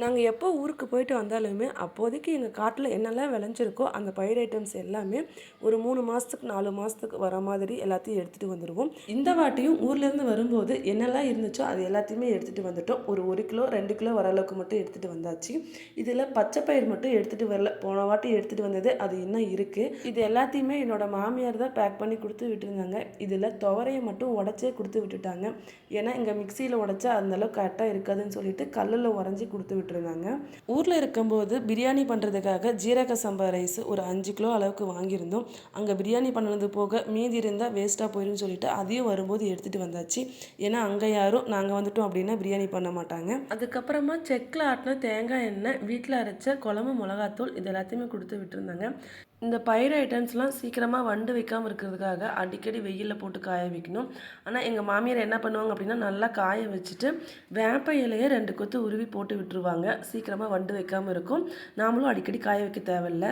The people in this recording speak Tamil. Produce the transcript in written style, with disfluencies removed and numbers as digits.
நாங்கள் எப்போ ஊருக்கு போயிட்டு வந்தாலுமே அப்போதைக்கு எங்கள் காட்டில் என்னெல்லாம் விளைஞ்சிருக்கோ அந்த பயிர் ஐட்டம்ஸ் எல்லாமே ஒரு 3 மாதத்துக்கு 4 மாதத்துக்கு வர மாதிரி எல்லாத்தையும் எடுத்துகிட்டு வந்துடுவோம். இந்த வாட்டியும் ஊர்லேருந்து வரும்போது என்னெல்லாம் இருந்துச்சோ அது எல்லாத்தையுமே எடுத்துகிட்டு வந்துட்டோம். ஒரு 1 கிலோ 2 கிலோ வர அளவுக்கு மட்டும் எடுத்துகிட்டு வந்தாச்சு. இதில் பச்சை பயிர் மட்டும் எடுத்துகிட்டு வரல. போன வாட்டி எடுத்துகிட்டு வந்தது அது இன்னும் இருக்குது. இது எல்லாத்தையுமே என்னோடய மாமியார் தான் பேக் பண்ணி கொடுத்து விட்டுருந்தாங்க. இதில் துவரையை மட்டும் உடச்சே கொடுத்து விட்டுட்டாங்க. ஏன்னா இங்கே மிக்சியில் உடச்சா அந்தளவுக்கு கரெக்டாக இருக்காதுன்னு சொல்லிட்டு கல்லில் உடஞ்சி கொடுத்து விட்டுருந்தாங்க. ஊரில் இருக்கும்போது பிரியாணி பண்ணுறதுக்காக ஜீரக சம்பா ரைஸ் ஒரு 5 கிலோ அளவுக்கு வாங்கியிருந்தோம். அங்கே பிரியாணி பண்ணது போக மீதி இருந்தால் வேஸ்ட்டாக போயிடும்னு சொல்லிட்டு அதையும் வரும்போது எடுத்துகிட்டு வந்தாச்சு. ஏன்னா அங்கே யாரும் நாங்கள் வந்துட்டோம் அப்படின்னா பிரியாணி பண்ண மாட்டாங்க. அதுக்கப்புறமா செக்கில் ஆட்டின தேங்காய் எண்ணெய், வீட்டில் அரைச்ச குழம்பு மிளகாத்தூள் இது எல்லாத்தையுமே கொடுத்து விட்டுருந்தாங்க. இந்த பயிர் ஐட்டம்ஸ்லாம் சீக்கிரமாக வண்டு வைக்காமல் இருக்கிறதுக்காக அடிக்கடி வெயிலில் போட்டு காய வைக்கணும். ஆனால் எங்கள் மாமியார் என்ன பண்ணுவாங்க அப்படின்னா நல்லா காய வச்சுட்டு வேப்ப இலையை 2 கொத்து உருவி போட்டு விட்டுருவாங்க. சீக்கிரமாக வண்டு வைக்காமல் இருக்கும். நாமளும் அடிக்கடி காய வைக்க தேவையில்லை.